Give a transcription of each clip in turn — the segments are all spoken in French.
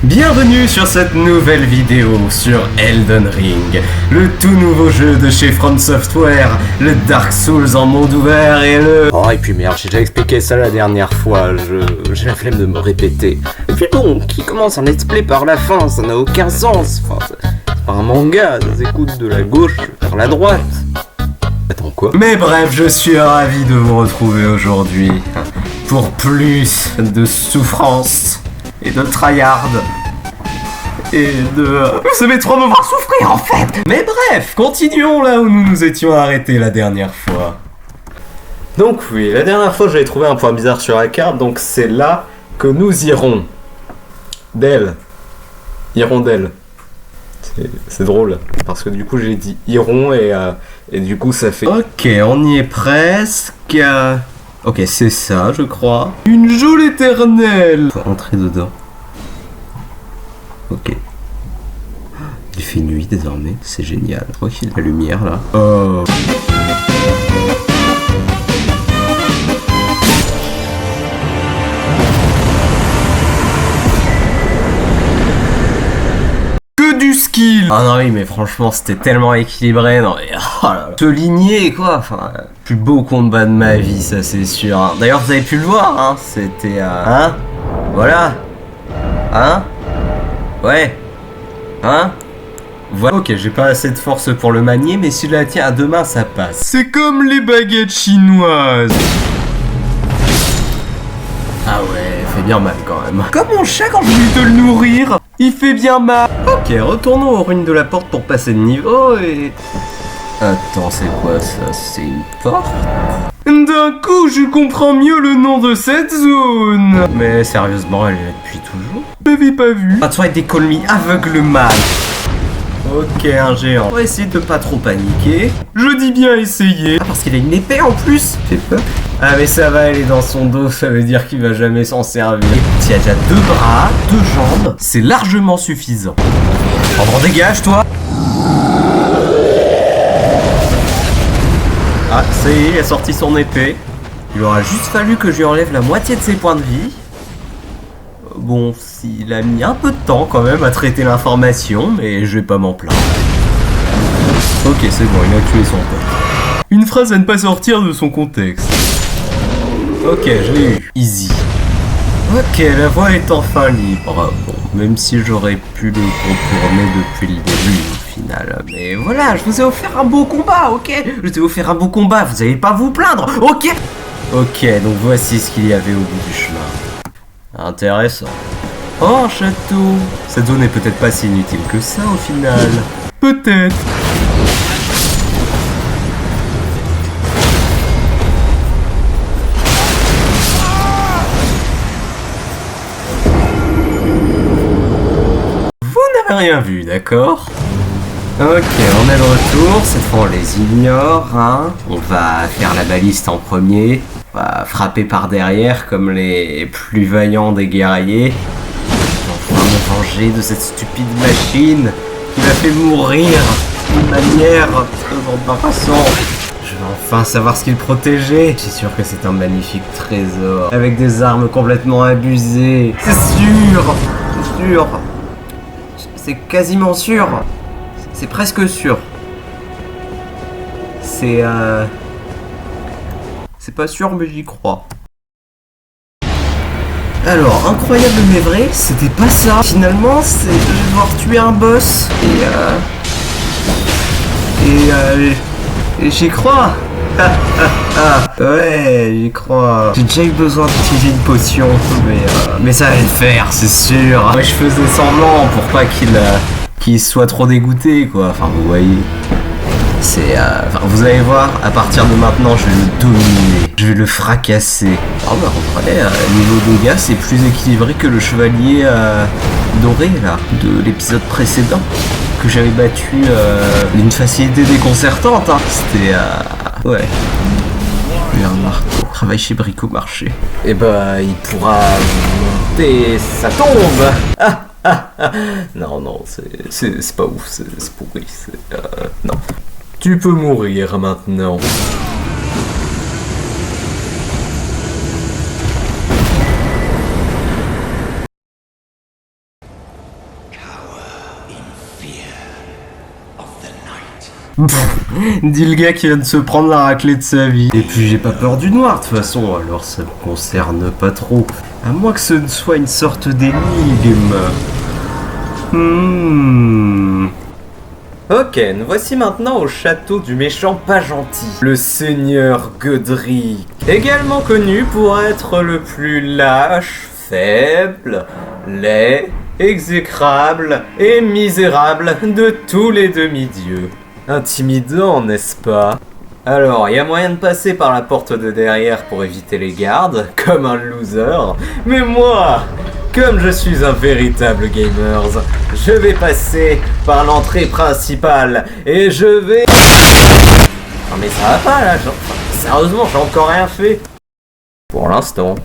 Bienvenue sur cette nouvelle vidéo sur Elden Ring, le tout nouveau jeu de chez From Software, le Dark Souls en monde ouvert et le... Oh et puis merde, j'ai déjà expliqué ça la dernière fois, j'ai la flemme de me répéter. Et puis bon, qui commence un let's play par la fin, ça n'a aucun sens, enfin, c'est pas un manga, ça s'écoute de la gauche vers la droite. Attends quoi? Mais bref, je suis ravi de vous retrouver aujourd'hui pour plus de souffrance et de tryhard et de... Vous savez trop me voir souffrir en fait. Mais bref, continuons là où nous nous étions arrêtés la dernière fois. Donc oui, la dernière fois j'avais trouvé un point bizarre sur la carte, donc c'est là que nous irons. Hirondelle. C'est drôle, parce que du coup j'ai dit irons et du coup ça fait... Ok, on y est presque. Ok, c'est ça, je crois. Une geôle éternelle. Faut entrer dedans. Ok. Il fait nuit désormais, c'est génial. Je crois qu'il y a de la lumière là. Oh. Du skill. Ah non oui mais franchement c'était tellement équilibré, non mais oh là là. Se ligner quoi, enfin plus beau combat de ma vie ça c'est sûr hein. D'ailleurs vous avez pu le voir hein, c'était hein, voilà, hein, ouais, hein, voilà. Ok, j'ai pas assez de force pour le manier mais si je la tiens à deux mains ça passe. C'est comme les baguettes chinoises. Ah ouais, fait bien mal quand même. Comme mon chat quand je voulais te le nourrir. Il fait bien mal. Ok, retournons aux ruines de la porte pour passer de niveau et... Attends, c'est quoi ça? C'est une porte? D'un coup, je comprends mieux le nom de cette zone. Mais sérieusement, elle est là depuis toujours. Je l'avais pas vu. Ah, toi, des call me aveugle mal. Ok, un géant. On va essayer de pas trop paniquer. Je dis bien essayer. Ah, parce qu'il a une épée en plus. Fait peur. Ah mais ça va, elle est dans son dos, ça veut dire qu'il va jamais s'en servir. Il y a déjà 2 bras, 2 jambes, c'est largement suffisant. Oh, dégage toi. Ah, ça y est, il a sorti son épée. Il aura juste fallu que je lui enlève la moitié de ses points de vie. Bon, il a mis un peu de temps quand même à traiter l'information, mais je vais pas m'en plaindre. Ok, c'est bon, il a tué son pote. Une phrase à ne pas sortir de son contexte. Ok, je l'ai eu. Easy. Ok, la voie est enfin libre. Bon, même si j'aurais pu le contourner depuis le début au final. Mais voilà, je vous ai offert un beau combat, ok? Je vous ai offert un beau combat, vous allez pas vous plaindre, ok? Ok, donc voici ce qu'il y avait au bout du chemin. Intéressant. Oh, un château. Cette zone est peut-être pas si inutile que ça au final. Peut-être. Rien vu, d'accord? Ok, on est de retour, cette fois on les ignore, hein. On va faire la baliste en premier, on va frapper par derrière comme les plus vaillants des guerriers. On va me venger de cette stupide machine qui m'a fait mourir d'une manière très embarrassante. Je vais enfin savoir ce qu'il protégeait. Je suis sûr que c'est un magnifique trésor, avec des armes complètement abusées. C'est sûr, c'est sûr. C'est quasiment sûr. C'est presque sûr. C'est pas sûr mais j'y crois. Alors, incroyable mais vrai, c'était pas ça. Finalement, je vais devoir tuer un boss. Et j'y crois. Ouais, j'y crois. J'ai déjà eu besoin d'utiliser une potion, mais ça allait le faire, c'est sûr. Ouais, je faisais semblant pour pas qu'il soit trop dégoûté, quoi. Enfin, vous voyez. Enfin, vous allez voir, à partir de maintenant, je vais le dominer. Je vais le fracasser. Oh, bah, en vrai, niveau dégâts, c'est plus équilibré que le chevalier doré, là, de l'épisode précédent. Que j'avais battu d'une facilité déconcertante, hein. C'était... ouais. Lui un marteau. Travaille chez Bricomarché. Et bah, il pourra monter sa tombe. Non, c'est pas ouf, c'est pourri. Non. Tu peux mourir maintenant. Dit le gars qui vient de se prendre la raclée de sa vie. Et puis j'ai pas peur du noir de toute façon, alors ça me concerne pas trop. À moins que ce ne soit une sorte d'énigme. Ok, nous voici maintenant au château du méchant pas gentil, le seigneur Godric, également connu pour être le plus lâche, faible, laid, exécrable et misérable de tous les demi-dieux. Intimidant, n'est-ce pas? Alors, il y a moyen de passer par la porte de derrière pour éviter les gardes, comme un loser, mais moi, comme je suis un véritable gamer, je vais passer par l'entrée principale et je vais... Non mais ça va pas là, sérieusement, j'ai encore rien fait. Pour l'instant.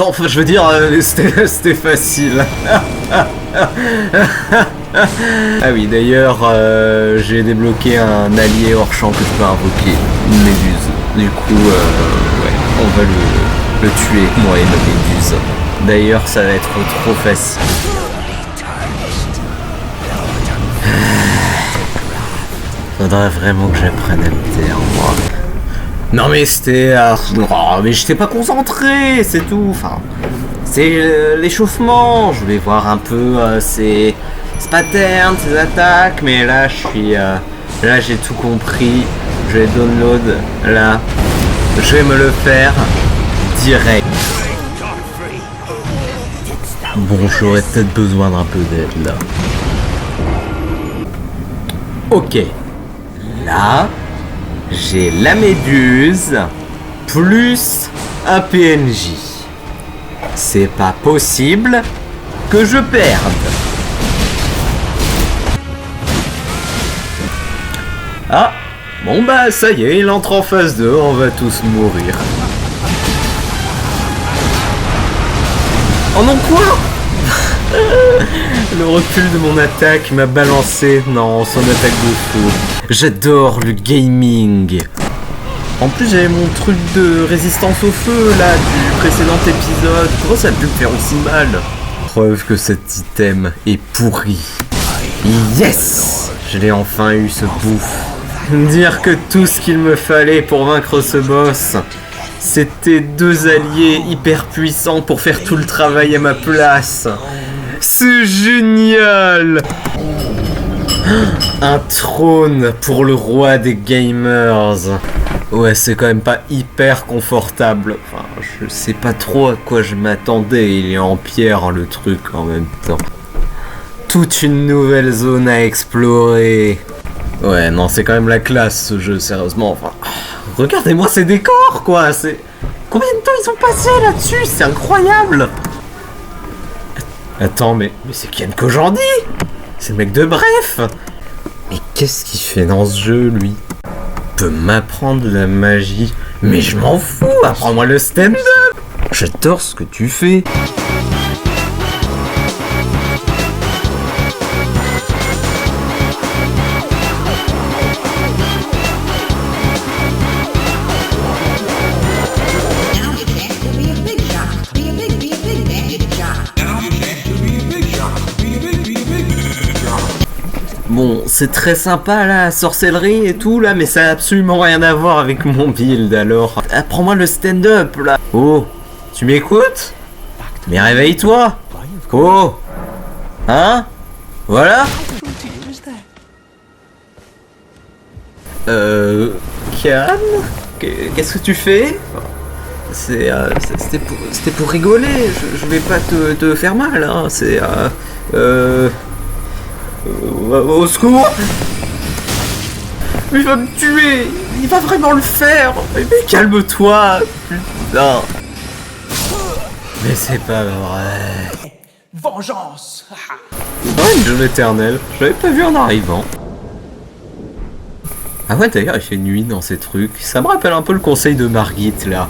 Enfin, je veux dire, c'était facile. Ah oui, d'ailleurs, j'ai débloqué un allié hors champ que je peux invoquer, une méduse. Du coup, ouais, on va le tuer, moi et ma méduse. D'ailleurs, ça va être trop facile. Faudrait vraiment que j'apprenne à me taire, moi. Non mais c'était... oh, mais j'étais pas concentré, c'est tout. Enfin, c'est l'échauffement. Je voulais voir un peu ses patterns, ses attaques. Mais là, je suis... là, j'ai tout compris. Je vais download. Là, je vais me le faire direct. Bon, j'aurais peut-être besoin d'un peu d'aide, là. Ok. Là... j'ai la méduse plus un PNJ. C'est pas possible que je perde. Ah, bon bah ça y est, il entre en phase 2, on va tous mourir. Oh non, quoi? Le recul de mon attaque m'a balancé. Non, son attaque de fou. J'adore le gaming. En plus, j'avais mon truc de résistance au feu, là, du précédent épisode. Comment ça a pu me faire aussi mal? Preuve que cet item est pourri. Yes! Je l'ai enfin eu, ce bouffe. Dire que tout ce qu'il me fallait pour vaincre ce boss, c'était 2 alliés hyper puissants pour faire tout le travail à ma place. C'est génial! Un trône pour le roi des gamers. Ouais, c'est quand même pas hyper confortable. Enfin, je sais pas trop à quoi je m'attendais. Il est en pierre, hein, le truc, en même temps. Toute une nouvelle zone à explorer. Ouais, non, c'est quand même la classe, ce jeu, sérieusement. Enfin, regardez-moi ces décors, quoi. C'est... Combien de temps ils ont passé là-dessus? C'est incroyable. Attends, mais c'est Ken Kojandi. C'est le mec de Bref. Mais qu'est-ce qu'il fait dans ce jeu, lui? Il peut m'apprendre la magie. Mais je m'en fous, apprends-moi le stand-up. J'adore ce que tu fais. Bon, c'est très sympa la sorcellerie et tout là, mais ça a absolument rien à voir avec mon build alors. Apprends-moi le stand-up là. Oh, tu m'écoutes? Mais réveille-toi. Oh, hein? Voilà. Calme. Qu'est-ce que tu fais? C'était pour rigoler. Je vais pas te faire mal, hein. Au secours! Il va me tuer! Il va vraiment le faire! Mais calme-toi! Putain! Mais c'est pas vrai! Vengeance! Une jeune éternelle, je l'avais pas vu en arrivant. Ah ouais, d'ailleurs, il fait nuit dans ces trucs. Ça me rappelle un peu le conseil de Margit là.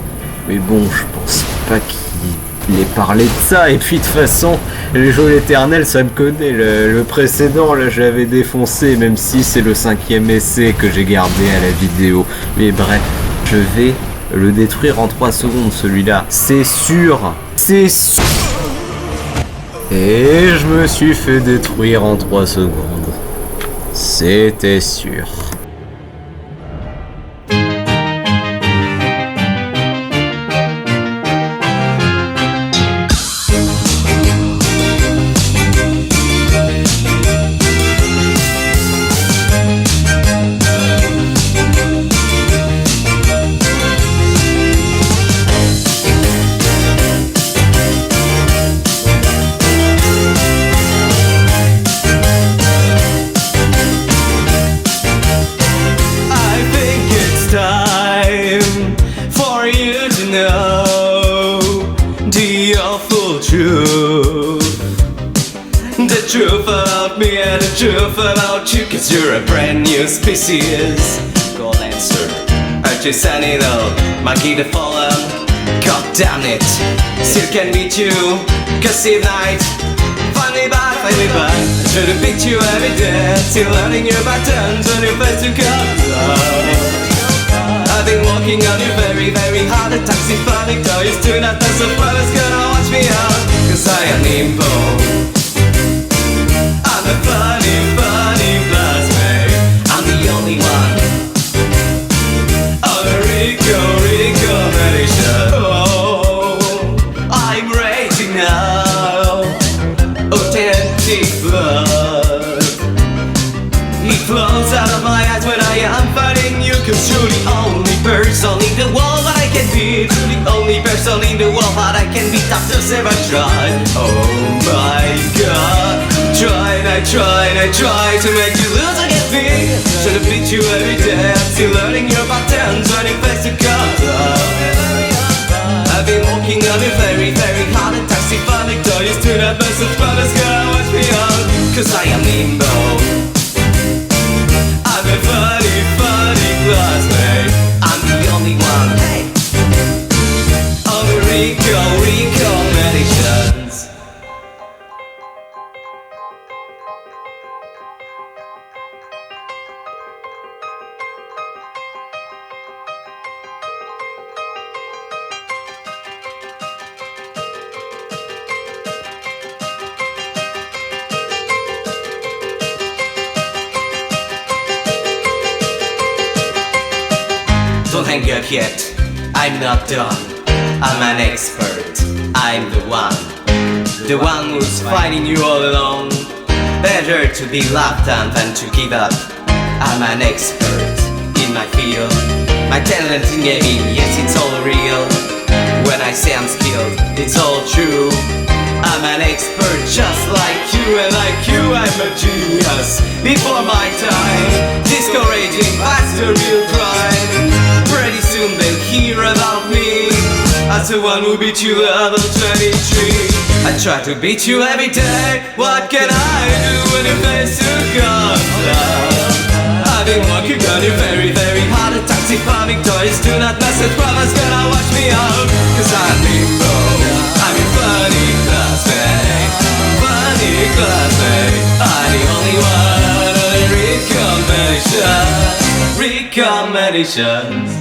Mais bon, je pense pas qu'il ait parlé de ça. Et puis de toute façon, les jeux éternels, ça me connaît. Le précédent, là, je l'avais défoncé, même si c'est le 5e essai que j'ai gardé à la vidéo. Mais bref, je vais le détruire en 3 secondes, celui-là. C'est sûr. C'est sûr. Et je me suis fait détruire en 3 secondes. C'était sûr. The truth about me and the truth about you, 'cause you're a brand new species. Go Lancer, artisanal, monkey the fallen. God damn it, still can beat you, 'cause if night, find me back. I try to beat you every day, still learning your patterns on your face to come down. I've been walking on you very, very hard. A taxi funny girl used to not dance so far. It's gonna watch me out, 'cause I am Nimbo. I'm a funny, funny classmate. I'm the only one. I'm a Rico Malaysia. Oh, I'm raging now. Authentic blood. It flows out of my eyes when I am fighting you, 'cause you're the only person in the world that I can beat. You're the only person in the world that I can beat after 7 tries. Oh my god. I try to make you lose against me. Should've beat you every day. I'm still learning your patterns when it face to come down. I've been walking on it very, very hard. And taxi funny girl used to that message, but it's gonna watch me out, 'cause I am Nimbo. I'm a funny, funny classmate. I'm the only one. Hey. I'm a Rico Meditations. Don't hang up yet, I'm not done. I'm an expert, I'm the one who's fighting you all alone. Better to be laughed at than to give up. I'm an expert in my field. My talent in gaming, yes, it's all real. When I say I'm skilled, it's all true. I'm an expert just like you, and like you I'm a genius. Before my time, discouraging past the real crime. Pretty soon they'll hear about me as the one who beat you level 23. I try to beat you every day. What can I do when you face to come down? Having work, you're gonna very, very hard at taxi farming toys. Do not message brothers, gonna watch me out. Cause I'm limbo, I'm in funny class day. Funny class day. I'm the only one on the recommendations. Recommendations.